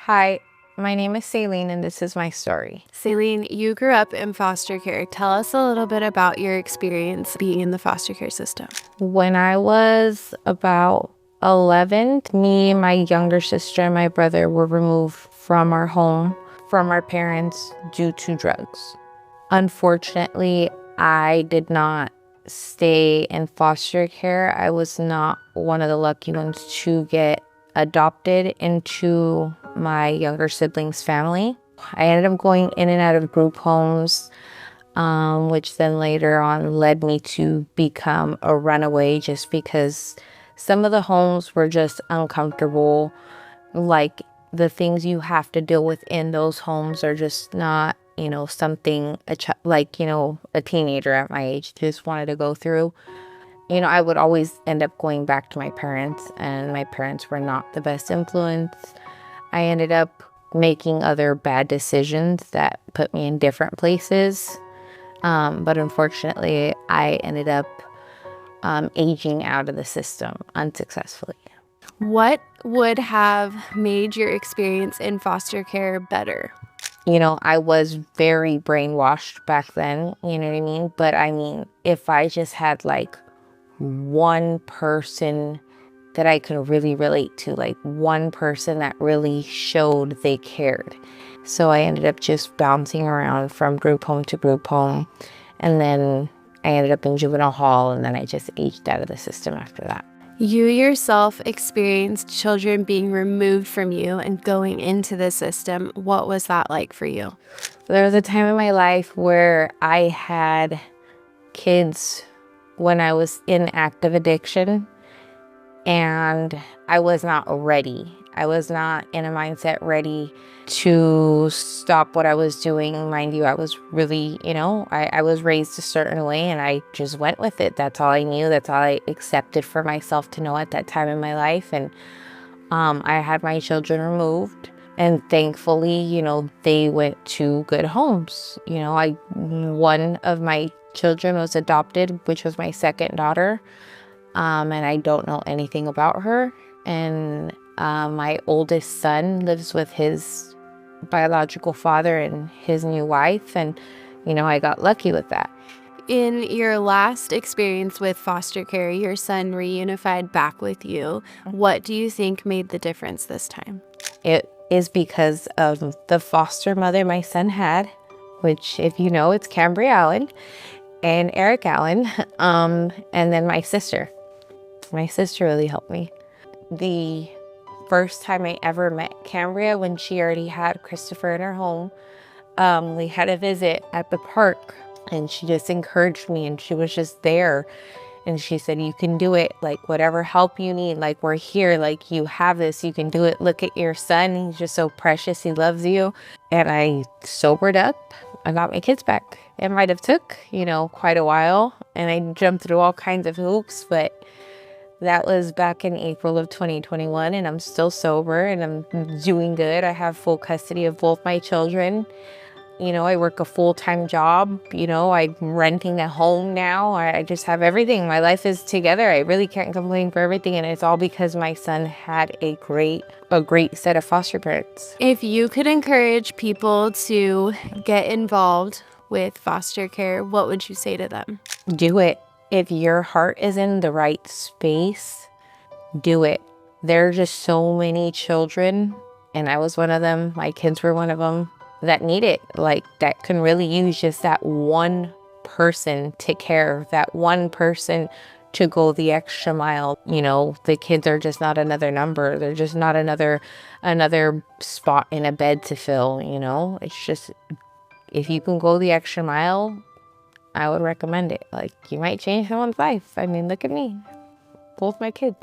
Hi, my name is Salene and this is my story. Salene, you grew up in foster care. Tell us a little bit about your experience being in the foster care system. When I was about 11, me, my younger sister, and my brother were removed from our home, from our parents, due to drugs. Unfortunately, I did not stay in foster care. I was not one of the lucky ones to get adopted into my younger sibling's family. I ended up going in and out of group homes, which then later on led me to become a runaway just because some of the homes were just uncomfortable. Like the things you have to deal with in those homes are just not, something a teenager at my age just wanted to go through. I would always end up going back to my parents, and my parents were not the best influence. I ended up making other bad decisions that put me in different places. But unfortunately, I ended up aging out of the system unsuccessfully. What would have made your experience in foster care better? I was very brainwashed back then, you know what I mean? But I mean, if I just had like one person that I could really relate to, like one person that really showed they cared. So I ended up just bouncing around from group home to group home. And then I ended up in juvenile hall, and then I just aged out of the system after that. You yourself experienced children being removed from you and going into the system. What was that like for you? There was a time in my life where I had kids when I was in active addiction, and I was not ready. I was not in a mindset ready to stop what I was doing. Mind you, I was really, I was raised a certain way and I just went with it. That's all I knew. That's all I accepted for myself to know at that time in my life. And I had my children removed. And thankfully, they went to good homes. One of my children was adopted, which was my second daughter. And I don't know anything about her. And my oldest son lives with his biological father and his new wife. And, I got lucky with that. In your last experience with foster care, your son reunified back with you. What do you think made the difference this time? It is because of the foster mother my son had, which, if you know, it's Cambria Allen and Eric Allen, and then my sister. My sister really helped me. The first time I ever met Cambria, when she already had Christopher in her home, we had a visit at the park, and she just encouraged me, and she was just there. And she said, you can do it, like whatever help you need, like we're here, like you have this, you can do it. Look at your son, he's just so precious, he loves you. And I sobered up, I got my kids back. It might have took, quite a while, and I jumped through all kinds of hoops, but that was back in April of 2021, and I'm still sober and I'm doing good. I have full custody of both my children. I work a full-time job. I'm renting a home now. I just have everything. My life is together. I really can't complain for everything, and it's all because my son had a great set of foster parents. If you could encourage people to get involved with foster care, what would you say to them? Do it. If your heart is in the right space, do it. There are just so many children, and I was one of them. My kids were one of them that need it. Like, that can really use just that one person to care, that one person to go the extra mile. The kids are just not another number. They're just not another spot in a bed to fill. It's just, if you can go the extra mile, I would recommend it. Like, you might change someone's life. I mean, look at me. Both my kids.